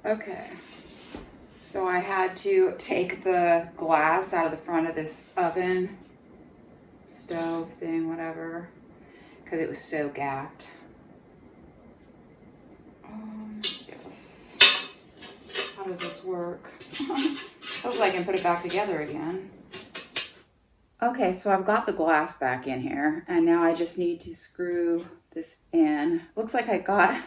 Okay, so I had to take the glass out of the front of this oven, stove thing, whatever, because it was so gacked. Yes. How does this work? Hopefully I can put it back together again. Okay, so I've got the glass back in here, and now I just need to screw this in. Looks like I got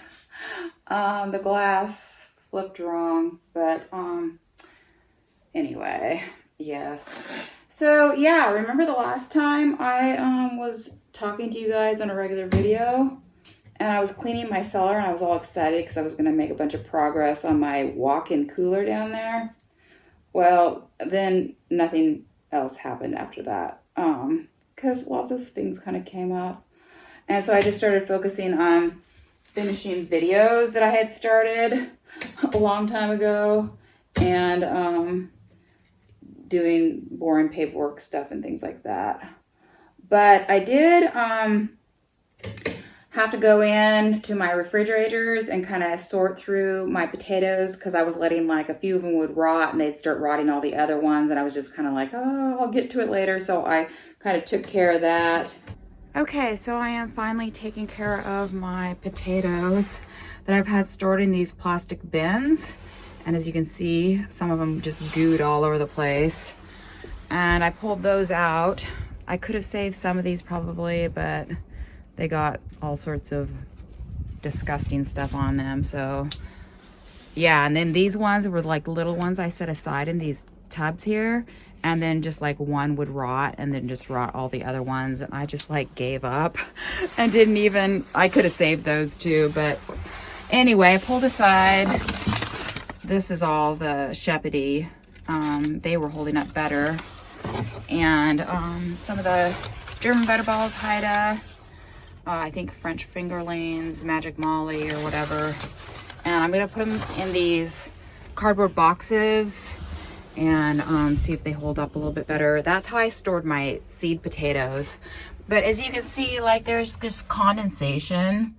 the glass flipped wrong, but anyway, yes. So yeah, remember the last time I was talking to you guys on a regular video, and I was cleaning my cellar, and I was all excited because I was going to make a bunch of progress on my walk-in cooler down there. Well, then nothing else happened after that, because lots of things kind of came up, and so I just started focusing on finishing videos that I had started a long time ago, and doing boring paperwork stuff and things like that. But I did have to go in to my refrigerators and kind of sort through my potatoes, because I was letting like a few of them would rot and they'd start rotting all the other ones, and I was just kind of like, oh, I'll get to it later. So I kind of took care of that. Okay, so I am finally taking care of my potatoes that I've had stored in these plastic bins, and as you can see, some of them just gooed all over the place, and I pulled those out. I could have saved some of these probably, but they got all sorts of disgusting stuff on them. So yeah, and then these ones were like little ones I set aside in these tubs here, and then just like one would rot and then just rot all the other ones, and I just like gave up and didn't even, I could have saved those too, but anyway, I pulled aside. This is all the Shepherdie. They were holding up better, and some of the German Butterballs, Haida, I think French fingerlings, Magic Molly or whatever. And I'm gonna put them in these cardboard boxes and see if they hold up a little bit better. That's how I stored my seed potatoes. But as you can see, like there's this condensation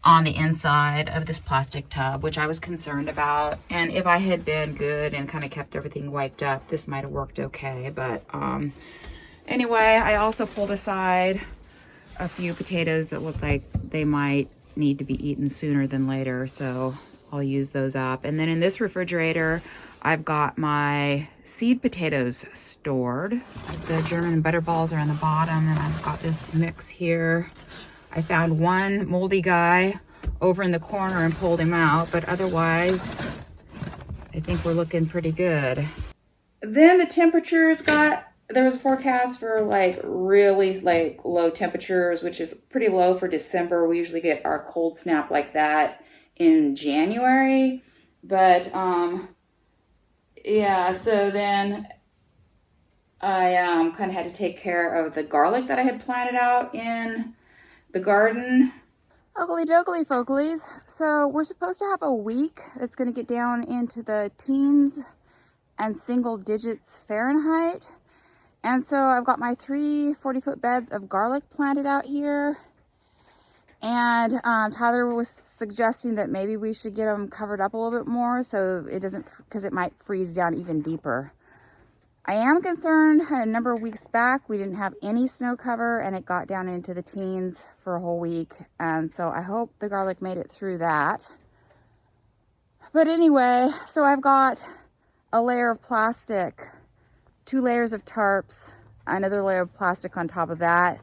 on the inside of this plastic tub, which I was concerned about. And if I had been good and kind of kept everything wiped up, this might have worked okay. But anyway, I also pulled aside a few potatoes that look like they might need to be eaten sooner than later, so I'll use those up. And then in this refrigerator, I've got my seed potatoes stored. The German Butterballs are on the bottom, and I've got this mix here. I found one moldy guy over in the corner and pulled him out, but otherwise, I think we're looking pretty good. Then the temperatures there was a forecast for like really like low temperatures, which is pretty low for December. We usually get our cold snap like that in January. But yeah, so then I kind of had to take care of the garlic that I had planted out in the garden. Oakley dokley folklies. So we're supposed to have a week that's going to get down into the teens and single digits Fahrenheit. And so I've got my 3 40-foot beds of garlic planted out here. And Tyler was suggesting that maybe we should get them covered up a little bit more so it doesn't, because it might freeze down even deeper. I am concerned, a number of weeks back, we didn't have any snow cover and it got down into the teens for a whole week. And so I hope the garlic made it through that. But anyway, so I've got a layer of plastic, 2 layers of tarps, another layer of plastic on top of that.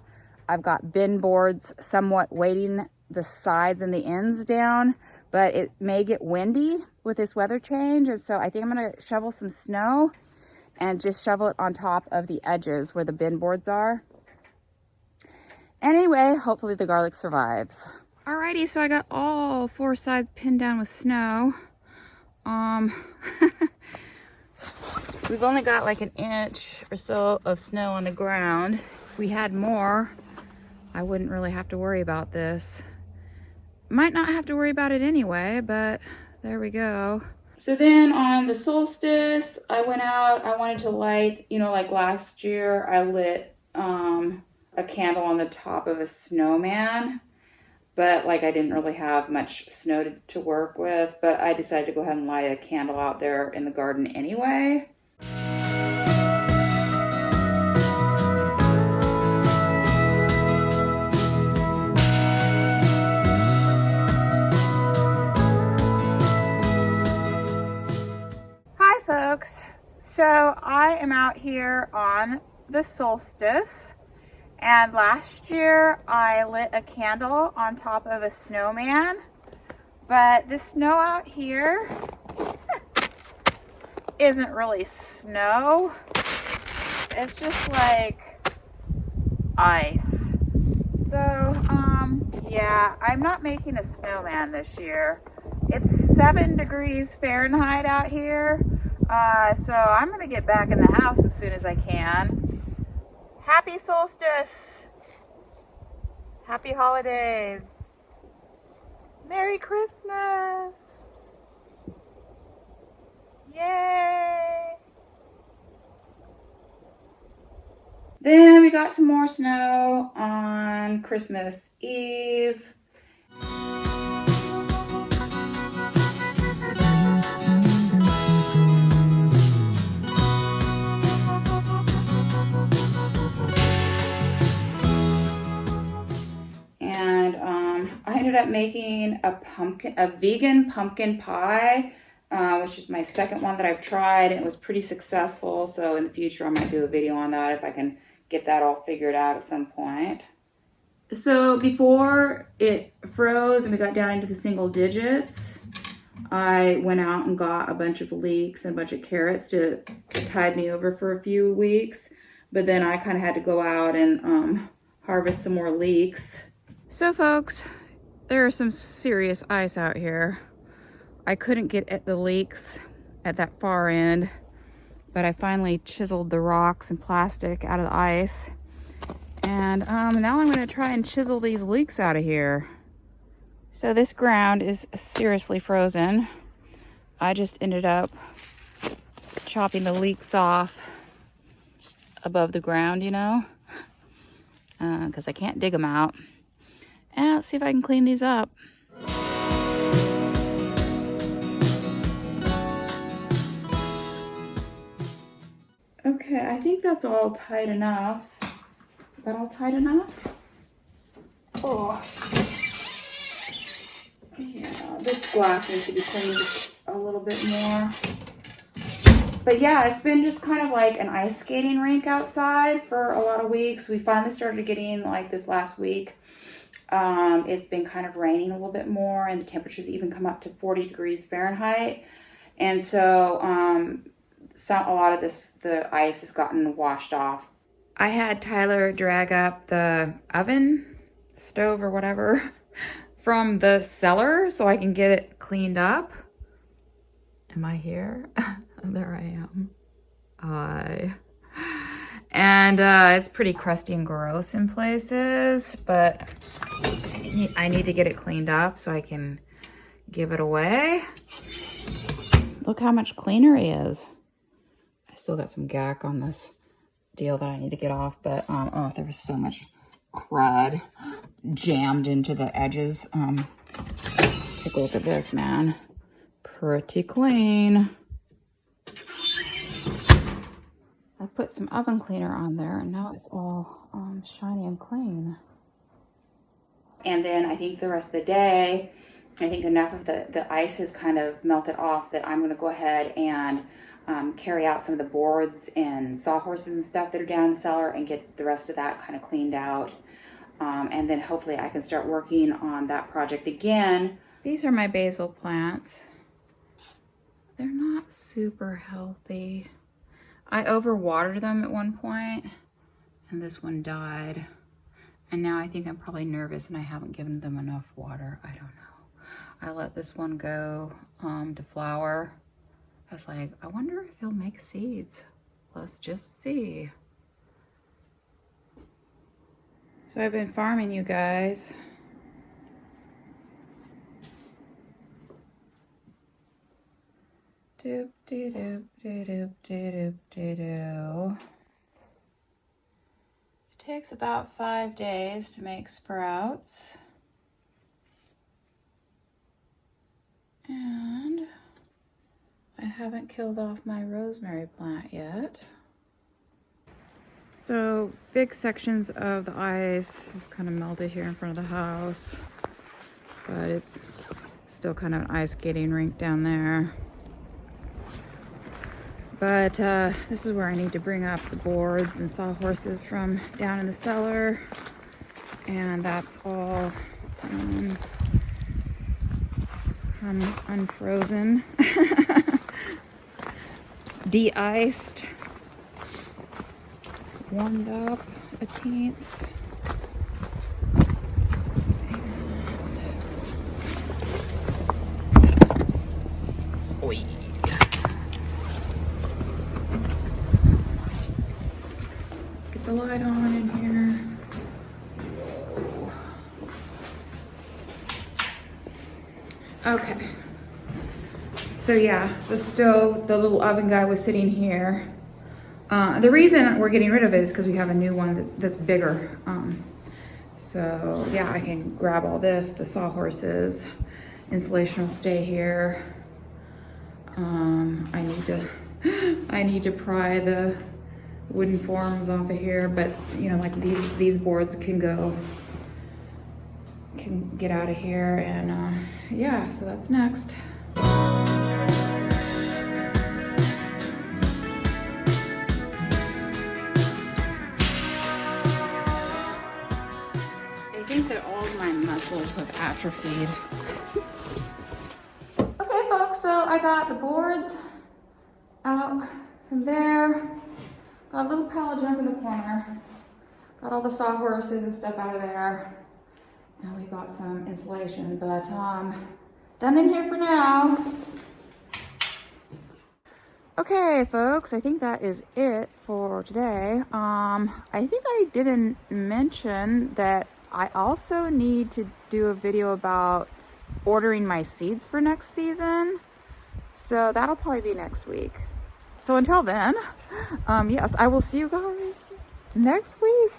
I've got bin boards somewhat weighting the sides and the ends down, but it may get windy with this weather change. And so I think I'm gonna shovel some snow and just shovel it on top of the edges where the bin boards are. And anyway, hopefully the garlic survives. Alrighty, so I got all 4 sides pinned down with snow. We've only got like an inch or so of snow on the ground. If we had more, I wouldn't really have to worry about this. Might not have to worry about it anyway, but there we go. So then on the solstice, I went out, I wanted to light, you know, like last year, I lit a candle on the top of a snowman. but like I didn't really have much snow to work with, but I decided to go ahead and light a candle out there in the garden anyway. Hi folks, so I am out here on the solstice, and last year I lit a candle on top of a snowman, but the snow out here isn't really snow, it's just like ice. So yeah, I'm not making a snowman this year. It's 7 degrees Fahrenheit out here, so I'm gonna get back in the house as soon as I can. Happy solstice! Happy holidays! Merry Christmas! Yay! Then we got some more snow on Christmas Eve. And I ended up making a vegan pumpkin pie, which is my second one that I've tried, and it was pretty successful. So in the future, I might do a video on that if I can get that all figured out at some point. So before it froze and we got down into the single digits, I went out and got a bunch of leeks and a bunch of carrots to tide me over for a few weeks. But then I kind of had to go out and harvest some more leeks. So folks, there is some serious ice out here. I couldn't get at the leeks at that far end, but I finally chiseled the rocks and plastic out of the ice. And now I'm gonna try and chisel these leeks out of here. So this ground is seriously frozen. I just ended up chopping the leeks off above the ground, you know, because I can't dig them out. And let's see if I can clean these up. Okay, I think that's all tight enough. Is that all tight enough? Oh. Yeah, this glass needs to be cleaned just a little bit more. But yeah, it's been just kind of like an ice skating rink outside for a lot of weeks. We finally started getting, like this last week, it's been kind of raining a little bit more, and the temperatures even come up to 40 degrees Fahrenheit. And so a lot of the ice has gotten washed off. I had Tyler drag up the oven, stove or whatever, from the cellar so I can get it cleaned up. Am I here? There I am. And it's pretty crusty and gross in places, but I need to get it cleaned up so I can give it away. Look how much cleaner he is. I still got some gack on this deal that I need to get off, but oh, there was so much crud jammed into the edges. Take a look at this, man. Pretty clean. I put some oven cleaner on there, and now it's all shiny and clean. And then I think the rest of the day, I think enough of the ice has kind of melted off that I'm going to go ahead and carry out some of the boards and sawhorses and stuff that are down in the cellar and get the rest of that kind of cleaned out. And then hopefully I can start working on that project again. These are my basil plants. They're not super healthy. I overwatered them at one point, and this one died. And now I think I'm probably nervous and I haven't given them enough water. I don't know. I let this one go to flower. I was like, I wonder if he'll make seeds. Let's just see. So I've been farming, you guys. Doop, dee, doop, dee, doop, dee, doop, dee, doo. It takes about 5 days to make sprouts. And I haven't killed off my rosemary plant yet. So big sections of the ice is kind of melted here in front of the house, but it's still kind of an ice skating rink down there. But this is where I need to bring up the boards and sawhorses from down in the cellar. And that's all unfrozen, de-iced, warmed up a teens. Let's get the light on in here. Whoa. Okay. So yeah, the little oven guy was sitting here. The reason we're getting rid of it is because we have a new one that's bigger. So yeah, I can grab all this, the sawhorses, insulation will stay here. I need to pry the wooden forms off of here, but you know, like these boards can get out of here, and yeah, so that's next. I think that all of my muscles have atrophied. Okay, folks, so I got the boards out from there. Got a little pile of junk in the corner. Got all the sawhorses and stuff out of there. And we got some insulation, but done in here for now. Okay, folks, I think that is it for today. I think I didn't mention that I also need to do a video about ordering my seeds for next season. So that'll probably be next week. So until then, yes, I will see you guys next week.